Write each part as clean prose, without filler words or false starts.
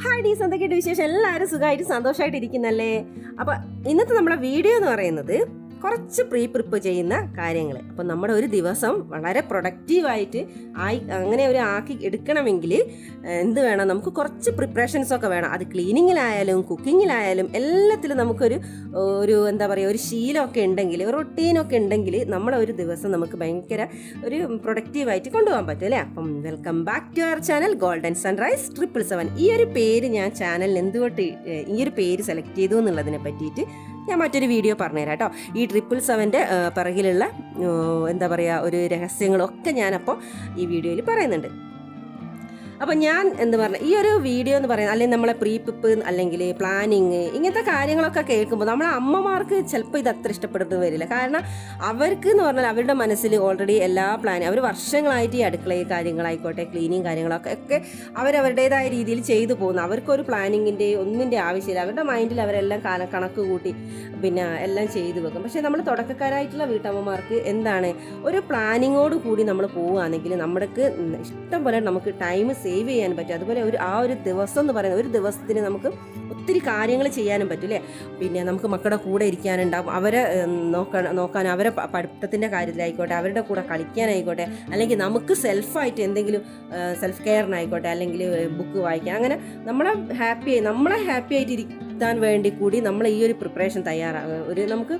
Hi ഡീസ്, എന്തൊക്കെയുണ്ട് വിശേഷം? എല്ലാവരും സുഖമായിട്ട് സന്തോഷമായിട്ട് ഇരിക്കുന്നല്ലേ? അപ്പോൾ ഇന്നത്തെ നമ്മുടെ വീഡിയോ എന്ന് പറയുന്നത് കുറച്ച് പ്രിപ്പ് ചെയ്യുന്ന കാര്യങ്ങൾ. അപ്പം നമ്മുടെ ഒരു ദിവസം വളരെ പ്രൊഡക്റ്റീവായിട്ട് അങ്ങനെ ഒരു ആക്കി എടുക്കണമെങ്കിൽ എന്ത് വേണം? നമുക്ക് കുറച്ച് പ്രിപ്പറേഷൻസൊക്കെ വേണം. അത് ക്ലീനിങ്ങിലായാലും കുക്കിങ്ങിലായാലും എല്ലാത്തിലും നമുക്കൊരു എന്താ പറയുക, ഒരു ശീലമൊക്കെ ഉണ്ടെങ്കിൽ, ഒരു റൊട്ടീനൊക്കെ ഉണ്ടെങ്കിൽ നമ്മളെ ഒരു ദിവസം നമുക്ക് ഭയങ്കര ഒരു പ്രൊഡക്റ്റീവായിട്ട് കൊണ്ടുപോകാൻ പറ്റും അല്ലേ? അപ്പം welcome back to our channel golden sunrise 777. ഈ ഒരു പേര് ഞാൻ ചാനലിൽ എന്തുകൊണ്ട് ഈ ഒരു പേര് സെലക്ട് ചെയ്തു എന്നുള്ളതിനെ പറ്റിയിട്ട് ഞാൻ മറ്റൊരു വീഡിയോ പറഞ്ഞുതരാം കേട്ടോ. ഈ 777 പിറകിലുള്ള എന്താ പറയുക, ഒരു രഹസ്യങ്ങളൊക്കെ ഞാനപ്പോൾ ഈ വീഡിയോയിൽ പറയുന്നുണ്ട്. അപ്പോൾ ഞാൻ എന്ത് പറഞ്ഞ ഈ ഒരു വീഡിയോ എന്ന് പറയുന്നത്, അല്ലെങ്കിൽ നമ്മളെ പ്രിപ്പ് അല്ലെങ്കിൽ പ്ലാനിങ്, ഇങ്ങനത്തെ കാര്യങ്ങളൊക്കെ കേൾക്കുമ്പോൾ നമ്മളെ അമ്മമാർക്ക് ചിലപ്പോൾ ഇത് അത്ര ഇഷ്ടപ്പെടുന്നു വരില്ല. കാരണം അവർക്ക് എന്ന് പറഞ്ഞാൽ അവരുടെ മനസ്സിൽ ഓൾറെഡി എല്ലാ പ്ലാനും, അവർ വർഷങ്ങളായിട്ട് ഈ അടുക്കളയിൽ കാര്യങ്ങളായിക്കോട്ടെ, ക്ലീനിങ് കാര്യങ്ങളൊക്കെ അവരവരുടേതായ രീതിയിൽ ചെയ്തു പോകുന്നു. അവർക്കൊരു പ്ലാനിങ്ങിൻ്റെ ഒന്നിൻ്റെ ആവശ്യമില്ല. അവരുടെ മൈൻഡിൽ അവരെല്ലാം കണക്ക് കൂട്ടി പിന്നെ എല്ലാം ചെയ്തു വെക്കും. പക്ഷേ നമ്മൾ തുടക്കക്കാരായിട്ടുള്ള വീട്ടമ്മമാർക്ക് എന്താണ്, ഒരു പ്ലാനിങ്ങോട് കൂടി നമ്മൾ പോവുകയാണെങ്കിൽ നമ്മൾക്ക് ഇഷ്ടം പോലെ നമുക്ക് ടൈം സേവ് ചെയ്യാൻ പറ്റും. അതുപോലെ ഒരു ദിവസം എന്ന് പറയുന്നത്, ഒരു ദിവസത്തിന് നമുക്ക് ഒത്തിരി കാര്യങ്ങൾ ചെയ്യാനും പറ്റും അല്ലേ? പിന്നെ നമുക്ക് മക്കളുടെ കൂടെ ഇരിക്കാനുണ്ടാവും, അവരെ നോക്കാൻ അവരെ പഠിത്തത്തിൻ്റെ കാര്യത്തിലായിക്കോട്ടെ, അവരുടെ കൂടെ കളിക്കാനായിക്കോട്ടെ, അല്ലെങ്കിൽ നമുക്ക് സെൽഫായിട്ട് എന്തെങ്കിലും സെൽഫ് കെയറിനായിക്കോട്ടെ, അല്ലെങ്കിൽ ബുക്ക് വായിക്കാൻ, അങ്ങനെ നമ്മളെ ഹാപ്പി ആയിട്ട് ഇരുത്താൻ വേണ്ടി കൂടി നമ്മൾ ഈ ഒരു പ്രിപ്പറേഷൻ നമുക്ക്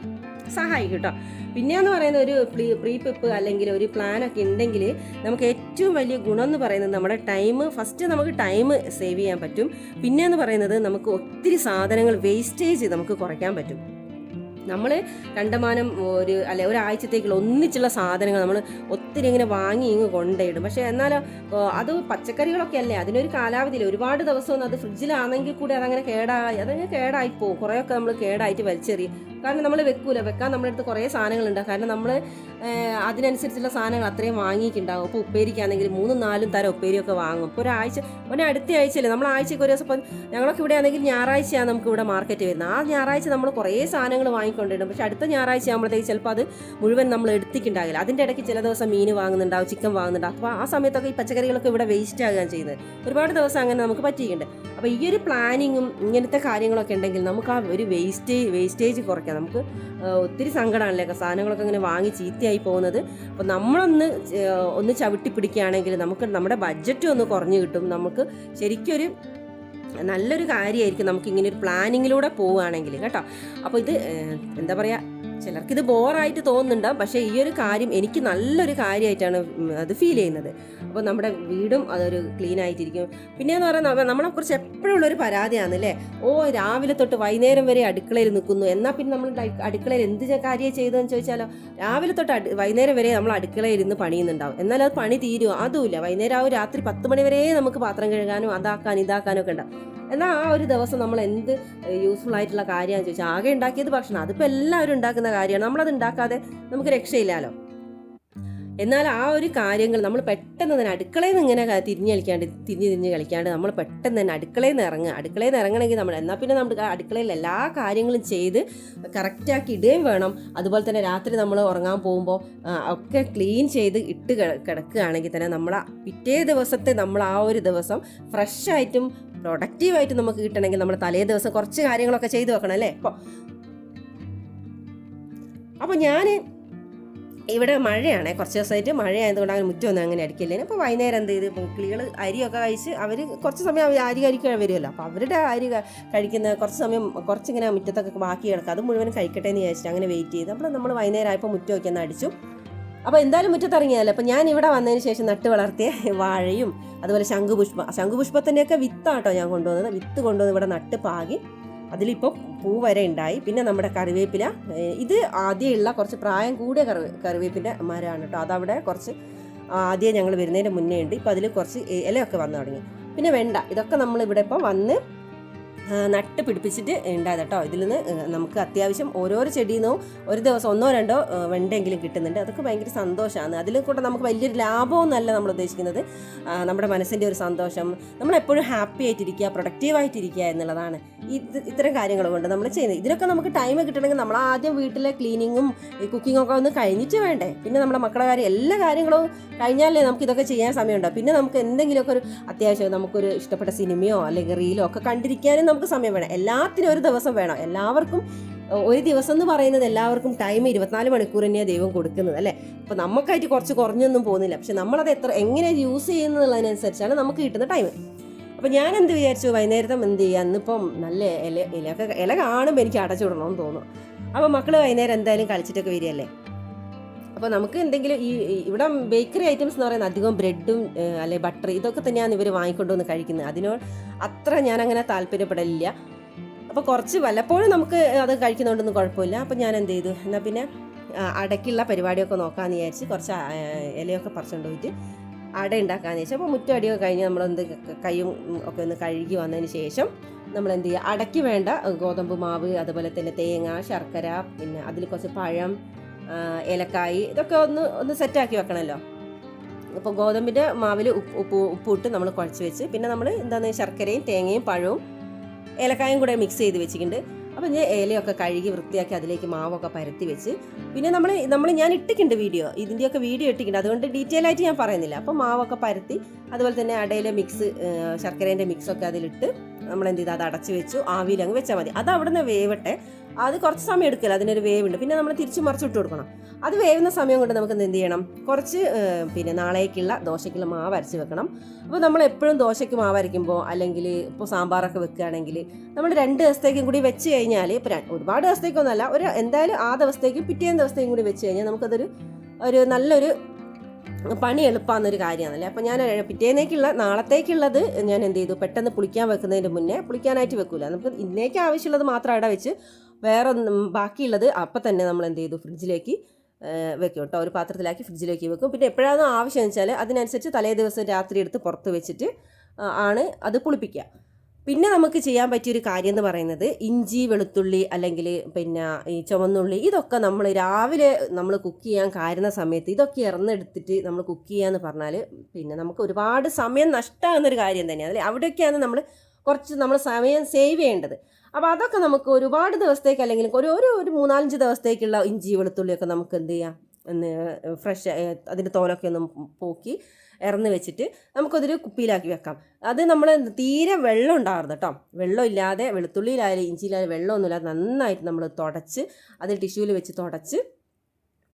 സഹായിക്കും കേട്ടോ. പിന്നെയെന്ന് പറയുന്ന ഒരു പ്രിപ്പ് അല്ലെങ്കിൽ ഒരു പ്ലാനൊക്കെ ഉണ്ടെങ്കിൽ നമുക്ക് ഏറ്റവും വലിയ ഗുണം എന്ന് പറയുന്നത് നമ്മുടെ ഫസ്റ്റ് നമുക്ക് ടൈം സേവ് ചെയ്യാൻ പറ്റും. പിന്നെയെന്ന് പറയുന്നത് നമുക്ക് ഒത്തിരി സാധനങ്ങൾ വേസ്റ്റേജ് നമുക്ക് കുറയ്ക്കാൻ പറ്റും. നമ്മൾ കണ്ടമാനം ഒരാഴ്ചത്തേക്കുള്ള ഒന്നിച്ചുള്ള സാധനങ്ങൾ നമ്മൾ ഒത്തിരി ഇങ്ങനെ വാങ്ങി കൊണ്ടുപോയിടും. പക്ഷേ എന്നാലും അത് പച്ചക്കറികളൊക്കെ അല്ലേ, അതിനൊരു കാലാവധിയിൽ ഒരുപാട് ദിവസമൊന്നും അത് ഫ്രിഡ്ജിലാണെങ്കിൽ കൂടി അതങ്ങനെ കേടായി പോകും. കുറേയൊക്കെ നമ്മൾ കേടായിട്ട് വലിച്ചെറിയും. കാരണം നമ്മൾ വെക്കാൻ നമ്മുടെ അടുത്ത് കുറേ സാധനങ്ങളുണ്ട്. കാരണം നമ്മൾ അതിനനുസരിച്ചുള്ള സാധനങ്ങൾ അത്രയും വാങ്ങിയിട്ടുണ്ടാകും. ഇപ്പോൾ ഉപ്പേരിക്കാണെങ്കിൽ 3-4 തരം ഉപ്പേരിയൊക്കെ വാങ്ങും. ഇപ്പോൾ അടുത്ത ആഴ്ചയല്ലേ, നമ്മൾ ആഴ്ചയ്ക്ക് ഒരു ദിവസം. ഇപ്പം ഞങ്ങളൊക്കെ ഇവിടെ ആണെങ്കിൽ ഞായറാഴ്ചയാണ് നമുക്ക് ഇവിടെ മാർക്കറ്റ് വരുന്നത്. ആ ഞായറാഴ്ച നമ്മൾ കുറേ സാധനങ്ങൾ വാങ്ങിക്കൊണ്ടിടും. പക്ഷേ അടുത്ത ഞായറാഴ്ച ആകുമ്പോഴത്തേക്ക് ചിലപ്പോൾ അത് മുഴുവൻ നമ്മൾ എടുത്തിട്ടുണ്ടാകില്ല. അതിൻ്റെ ഇടയ്ക്ക് ചില ദിവസം മീൻ വാങ്ങുന്നുണ്ടാവും, ചിക്കൻ വാങ്ങുന്നുണ്ടാവും. അപ്പോൾ ആ സമയത്തൊക്കെ ഈ പച്ചക്കറികളൊക്കെ ഇവിടെ വേസ്റ്റ് ആകുകയാണ് ചെയ്യുന്നത്. ഒരുപാട് ദിവസം അങ്ങനെ നമുക്ക് പറ്റിയിട്ടുണ്ട്. അപ്പോൾ ഈ ഒരു പ്ലാനിങ്ങും ഇങ്ങനത്തെ കാര്യങ്ങളൊക്കെ ഉണ്ടെങ്കിൽ നമുക്ക് ആ ഒരു വേസ്റ്റേജ് കുറയ്ക്കാം. നമുക്ക് ഒത്തിരി സങ്കടമാണല്ലേ സാധനങ്ങളൊക്കെ ഇങ്ങനെ വാങ്ങി ചീത്തയായി പോകുന്നത്. അപ്പോൾ നമ്മളൊന്ന് ചവിട്ടി പിടിക്കുകയാണെങ്കിൽ നമുക്ക് നമ്മുടെ ബഡ്ജറ്റും ഒന്ന് കുറഞ്ഞു കിട്ടും. നമുക്ക് ശരിക്കൊരു നല്ലൊരു കാര്യമായിരിക്കും നമുക്കിങ്ങനെ ഒരു പ്ലാനിങ്ങിലൂടെ പോവുകയാണെങ്കിൽ കേട്ടോ. അപ്പോൾ ഇത് എന്താ പറയുക, ചിലർക്കിത് ബോറായിട്ട് തോന്നുന്നുണ്ടാവും. പക്ഷേ ഈ ഒരു കാര്യം എനിക്ക് നല്ലൊരു കാര്യമായിട്ടാണ് അത് ഫീൽ ചെയ്യുന്നത്. അപ്പോൾ നമ്മുടെ വീടും അതൊരു ക്ലീൻ ആയിട്ടിരിക്കും. പിന്നെയെന്ന് പറയുന്നത് നമ്മളെക്കുറിച്ച് എപ്പോഴും ഉള്ളൊരു പരാതിയാണല്ലേ, രാവിലെ തൊട്ട് വൈകുന്നേരം വരെ അടുക്കളയിൽ നിൽക്കുന്നു. എന്നാൽ പിന്നെ നമ്മൾ അടുക്കളയിൽ എന്ത് കാര്യം ചെയ്തതെന്ന് ചോദിച്ചാലോ, രാവിലെ തൊട്ട് വൈകുന്നേരം വരെ നമ്മൾ അടുക്കളയിൽ ഇരുന്ന് പണിയുന്നുണ്ടാവും. എന്നാൽ അത് പണി തീരുമോ? അതുമില്ല. വൈകുന്നേരം രാത്രി 10 മണി വരെ നമുക്ക് പാത്രം കഴുകാനും ഇതാക്കാനും ഒക്കെ ഉണ്ടാവും. എന്നാൽ ആ ഒരു ദിവസം നമ്മൾ എന്ത് യൂസ്ഫുൾ ആയിട്ടുള്ള കാര്യമാണെന്ന് ചോദിച്ചാൽ, ആകെ ഉണ്ടാക്കിയത് ഭക്ഷണം. അതിപ്പോൾ എല്ലാവരും ഉണ്ടാക്കുന്ന കാര്യമാണ്. നമ്മളത് ഉണ്ടാക്കാതെ നമുക്ക് രക്ഷയില്ലല്ലോ. എന്നാൽ ആ ഒരു കാര്യങ്ങൾ നമ്മൾ പെട്ടെന്ന് തന്നെ അടുക്കളയിൽ നിന്ന് ഇങ്ങനെ തിരിഞ്ഞ് കളിക്കാണ്ട് നമ്മൾ പെട്ടെന്ന് തന്നെ അടുക്കളയിൽ നിന്ന് ഇറങ്ങണമെങ്കിൽ എന്നാൽ പിന്നെ നമ്മുടെ അടുക്കളയിൽ എല്ലാ കാര്യങ്ങളും ചെയ്ത് കറക്റ്റാക്കി ഇടുകയും വേണം. അതുപോലെ തന്നെ രാത്രി നമ്മൾ ഉറങ്ങാൻ പോകുമ്പോൾ ഒക്കെ ക്ലീൻ ചെയ്ത് ഇട്ട് കിടക്കുകയാണെങ്കിൽ തന്നെ പിറ്റേ ദിവസത്തെ ആ ഒരു ദിവസം ഫ്രഷായിട്ടും പ്രൊഡക്റ്റീവായിട്ട് നമുക്ക് കിട്ടണമെങ്കിൽ നമ്മൾ തലേ ദിവസം കുറച്ച് കാര്യങ്ങളൊക്കെ ചെയ്തു വെക്കണം അല്ലേ? അപ്പോൾ ഞാൻ ഇവിടെ മഴയാണ്, കുറച്ച് ദിവസമായിട്ട് മഴയായതുകൊണ്ട് അങ്ങനെ മുറ്റമൊന്നും അങ്ങനെ അടിക്കില്ലേ. അപ്പോൾ വൈകുന്നേരം എന്ത് ചെയ്ത് കിളികൾ അരിയൊക്കെ കഴിച്ച് അവർ കുറച്ച് സമയം അരി കഴിക്കാൻ വരുമല്ലോ. അപ്പോൾ അവരുടെ അരി കഴിക്കുന്ന കുറച്ചിങ്ങനെ മുറ്റത്തൊക്കെ ബാക്കി കിടക്കുക, അത് മുഴുവൻ കഴിക്കട്ടെ എന്ന് വിചാരിച്ചിട്ട് അങ്ങനെ വെയിറ്റ് ചെയ്ത് അപ്പോൾ നമ്മൾ വൈകുന്നേരം ആയപ്പോൾ മുറ്റമൊക്കെ ഒന്ന് അടിച്ചു. അപ്പോൾ എന്തായാലും മുറ്റത്തിറങ്ങിയാലോ. അപ്പോൾ ഞാൻ ഇവിടെ വന്നതിന് ശേഷം നട്ട് വളർത്തിയ വാഴയും അതുപോലെ ശംഖുപുഷ്പത്തിൻ്റെയൊക്കെ വിത്താട്ടോ ഞാൻ കൊണ്ടുവന്നത്. വിത്ത് കൊണ്ടുവന്ന് ഇവിടെ നട്ട് പാകി അതിലിപ്പോൾ പൂ വരെ ഉണ്ടായി. പിന്നെ നമ്മുടെ കറിവേപ്പില, ഇത് ആദ്യമുള്ള കുറച്ച് പ്രായം കൂടിയ കറിവേപ്പിൻ്റെ മരമാണ് കേട്ടോ. അതവിടെ കുറച്ച് ആദ്യം ഞങ്ങൾ വരുന്നതിൻ്റെ മുന്നേ ഉണ്ട്. ഇപ്പോൾ അതിൽ കുറച്ച് ഇലയൊക്കെ വന്നു തുടങ്ങി. പിന്നെ വെണ്ട, ഇതൊക്കെ നമ്മളിവിടെ ഇപ്പോൾ വന്ന് നട്ട് പിടിപ്പിച്ചിട്ട് ഉണ്ടായത് കേട്ടോ. ഇതിൽ നിന്ന് നമുക്ക് അത്യാവശ്യം ഓരോരോ ചെടിയിൽ നിന്നും ഒരു ദിവസം 1-2 വെണ്ടെങ്കിലും കിട്ടുന്നുണ്ട്. അതൊക്കെ ഭയങ്കര സന്തോഷമാണ്. അതിൽ കൂടെ നമുക്ക് വലിയൊരു ലാഭമൊന്നുമല്ല നമ്മൾ ഉദ്ദേശിക്കുന്നത്. നമ്മുടെ മനസ്സിൻ്റെ ഒരു സന്തോഷം, നമ്മളെപ്പോഴും ഹാപ്പി ആയിട്ടിരിക്കുക, പ്രൊഡക്റ്റീവായിട്ടിരിക്കുക എന്നുള്ളതാണ് ഇത്തരം കാര്യങ്ങൾ കൊണ്ട് നമ്മൾ ചെയ്യുന്നത്. ഇതിനൊക്കെ നമുക്ക് ടൈം കിട്ടണമെങ്കിൽ നമ്മൾ ആദ്യം വീട്ടിലെ ക്ലീനിങ്ങും കുക്കിങ്ങൊക്കെ ഒന്ന് കഴിഞ്ഞിട്ട് വേണ്ടേ. പിന്നെ നമ്മുടെ മക്കളുടെ കാര്യം എല്ലാ കാര്യങ്ങളും കഴിഞ്ഞാലേ നമുക്കിതൊക്കെ ചെയ്യാൻ സമയമുണ്ടാവും. പിന്നെ നമുക്ക് എന്തെങ്കിലുമൊക്കെ ഒരു അത്യാവശ്യം നമുക്കൊരു ഇഷ്ടപ്പെട്ട സിനിമയോ അല്ലെങ്കിൽ റീലോ ഒക്കെ കണ്ടിരിക്കാനും നമുക്ക് സമയം വേണം. എല്ലാത്തിനും ഒരു ദിവസം വേണം. എല്ലാവർക്കും ഒരു ദിവസം എന്ന് പറയുന്നത് എല്ലാവർക്കും ടൈം 24 മണിക്കൂർ തന്നെയാണ് ദൈവം കൊടുക്കുന്നത് അല്ലേ. അപ്പോൾ നമുക്കായിട്ട് കുറച്ച് കുറഞ്ഞൊന്നും പോകുന്നില്ല. പക്ഷെ നമ്മളത് എങ്ങനെ യൂസ് ചെയ്യുന്നതിനനുസരിച്ചാണ് നമുക്ക് കിട്ടുന്ന ടൈം. അപ്പോൾ ഞാൻ എന്ത് വിചാരിച്ചു, വൈകുന്നേരത്തെ എന്ത് ചെയ്യുക, ഇന്നിപ്പം നല്ല ഇല കാണുമ്പോൾ എനിക്ക് അടച്ചു വിടണമെന്ന് തോന്നും. അപ്പോൾ മക്കൾ വൈകുന്നേരം എന്തായാലും കളിച്ചിട്ടൊക്കെ വരികയല്ലേ. അപ്പോൾ നമുക്ക് എന്തെങ്കിലും ഇവിടെ ബേക്കറി ഐറ്റംസ് എന്ന് പറയുന്നത് അധികം ബ്രെഡും അല്ലെങ്കിൽ ബട്ടർ ഇതൊക്കെ തന്നെയാണ് ഇവർ വാങ്ങിക്കൊണ്ടുവന്ന് കഴിക്കുന്നത്. അതിനോട് അത്ര ഞാനങ്ങനെ താല്പര്യപ്പെടലില്ല. അപ്പോൾ കുറച്ച് വല്ലപ്പോഴും നമുക്ക് അത് കഴിക്കുന്നതുകൊണ്ടൊന്നും കുഴപ്പമില്ല. അപ്പോൾ ഞാൻ എന്ത് ചെയ്തു, എന്നാൽ പിന്നെ അടയ്ക്കുള്ള പരിപാടിയൊക്കെ നോക്കാമെന്ന് വിചാരിച്ച് കുറച്ച് ഇലയൊക്കെ പറിച്ചുകൊണ്ട് പോയിട്ട് അട ഉണ്ടാക്കാമെന്ന് വെച്ചാൽ. അപ്പോൾ മുറ്റടിയൊക്കെ കഴിഞ്ഞ് നമ്മളെന്ത് കൈയും ഒക്കെ ഒന്ന് കഴുകി വന്നതിന് ശേഷം നമ്മളെന്ത് ചെയ്യുക, അടയ്ക്ക് വേണ്ട ഗോതമ്പ് മാവ്, അതുപോലെ തന്നെ തേങ്ങ, ശർക്കര, പിന്നെ അതിൽ കുറച്ച് പഴം, ഏലക്കായി ഇതൊക്കെ ഒന്ന് സെറ്റാക്കി വെക്കണമല്ലോ. അപ്പോൾ ഗോതമ്പിൻ്റെ മാവിൽ ഉപ്പിട്ട് നമ്മൾ കുഴച്ച് വെച്ച്, പിന്നെ നമ്മൾ ശർക്കരയും തേങ്ങയും പഴവും ഏലക്കായും കൂടെ മിക്സ് ചെയ്ത് വെച്ചിട്ടുണ്ട്. അപ്പോൾ ഞാൻ ഇലയൊക്കെ കഴുകി വൃത്തിയാക്കി അതിലേക്ക് മാവൊക്കെ പരത്തി വെച്ച്, പിന്നെ ഞാൻ ഇട്ടിട്ടുണ്ട് ഇതിൻ്റെയൊക്കെ വീഡിയോ ഇട്ടിട്ടുണ്ട്, അതുകൊണ്ട് ഡീറ്റെയിൽ ആയിട്ട് ഞാൻ പറയുന്നില്ല. അപ്പോൾ മാവൊക്കെ പരത്തി അതുപോലെ തന്നെ അടയിലെ മിക്സ്, ശർക്കരേൻ്റെ മിക്സൊക്കെ അതിലിട്ട് നമ്മളെന്ത് ചെയ്ത് അത് അടച്ച് വെച്ചു. ആവിയിൽ അങ്ങ് വെച്ചാൽ മതി. അത് അവിടെ നിന്ന് വേവട്ടെ. അത് കുറച്ച് സമയം എടുക്കില്ല, അതിനൊരു വേവുണ്ട്. പിന്നെ നമ്മൾ തിരിച്ച് മറിച്ചിട്ട് കൊടുക്കണം. അത് വേവുന്ന സമയം കൊണ്ട് നമുക്ക് എന്ത് ചെയ്യണം, കുറച്ച് പിന്നെ നാളേക്കുള്ള ദോശയ്ക്കുള്ള മാവ് അരച്ച് വെക്കണം. അപ്പോൾ നമ്മൾ എപ്പോഴും ദോശയ്ക്ക് മാവ് അരയ്ക്കുമ്പോൾ, അല്ലെങ്കിൽ ഇപ്പോൾ സാമ്പാറൊക്കെ വെക്കുകയാണെങ്കിൽ നമ്മൾ 2 ദിവസത്തേക്കും കൂടി വെച്ച് കഴിഞ്ഞാൽ, ഇപ്പോൾ ഒരുപാട് ദിവസത്തേക്കൊന്നുമല്ല, എന്തായാലും ആ ദിവസത്തേക്കും പിറ്റേന്ന് ദിവസത്തേക്കും കൂടി വെച്ച് കഴിഞ്ഞാൽ നമുക്കതൊരു നല്ലൊരു പണി എളുപ്പമാകുന്നൊരു കാര്യമാണല്ലേ. അപ്പോൾ ഞാൻ പിറ്റേന്നേക്കുള്ള നാളത്തേക്കുള്ളത് ഞാൻ എന്ത് ചെയ്തു, പെട്ടെന്ന് പുളിക്കാൻ വെക്കുന്നതിന് മുന്നേ പുളിക്കാനായിട്ട് വെക്കില്ല. നമുക്ക് ഇന്നേക്ക് ആവശ്യമുള്ളത് മാത്രം അവിടെ വെച്ച് വേറെ ബാക്കിയുള്ളത് അപ്പം തന്നെ നമ്മൾ എന്ത് ചെയ്തു, ഫ്രിഡ്ജിലേക്ക് വെക്കും കേട്ടോ. ഒരു പാത്രത്തിലാക്കി ഫ്രിഡ്ജിലേക്ക് വെക്കും. പിന്നെ എപ്പോഴാണ് ആവശ്യം വെച്ചാൽ അതിനനുസരിച്ച് തലേ ദിവസം രാത്രി എടുത്ത് പുറത്ത് വെച്ചിട്ട് ആണ് അത് പുളിപ്പിക്കുക. പിന്നെ നമുക്ക് ചെയ്യാൻ പറ്റിയൊരു കാര്യം എന്ന് പറയുന്നത്, ഇഞ്ചി, വെളുത്തുള്ളി, അല്ലെങ്കിൽ പിന്നെ ഈ ചുവന്നുള്ളി, ഇതൊക്കെ നമ്മൾ രാവിലെ നമ്മൾ കുക്ക് ചെയ്യാൻ കാരുന്ന സമയത്ത് ഇതൊക്കെ ഇറന്നെടുത്തിട്ട് നമ്മൾ കുക്ക് ചെയ്യാന്ന് പറഞ്ഞാൽ പിന്നെ നമുക്ക് ഒരുപാട് സമയം നഷ്ടമാകുന്നൊരു കാര്യം തന്നെയാണ് അല്ലേ. അവിടെയൊക്കെയാണ് നമ്മൾ സമയം സേവ് ചെയ്യേണ്ടത്. അപ്പോൾ അതൊക്കെ നമുക്ക് ഒരുപാട് ദിവസത്തേക്ക്, അല്ലെങ്കിൽ ഒരു 3-4 ദിവസത്തേക്കുള്ള ഇഞ്ചി വെളുത്തുള്ളിയൊക്കെ നമുക്ക് എന്ത് ചെയ്യാം, ഫ്രഷ് അതിൻ്റെ തോലൊക്കെ ഒന്ന് പോക്കി ഇറന്ന് വെച്ചിട്ട് നമുക്കതൊരു കുപ്പിയിലാക്കി വെക്കാം. അത് നമ്മൾ തീരെ വെള്ളം ഉണ്ടാകരുത് കേട്ടോ. വെള്ളം ഇല്ലാതെ, വെളുത്തുള്ളിയിലായാലും ഇഞ്ചിയിലായാലും വെള്ളമൊന്നുമില്ലാതെ നന്നായിട്ട് നമ്മൾ തുടച്ച്, അതിൽ ടിഷ്യൂവിൽ വെച്ച് തുടച്ച്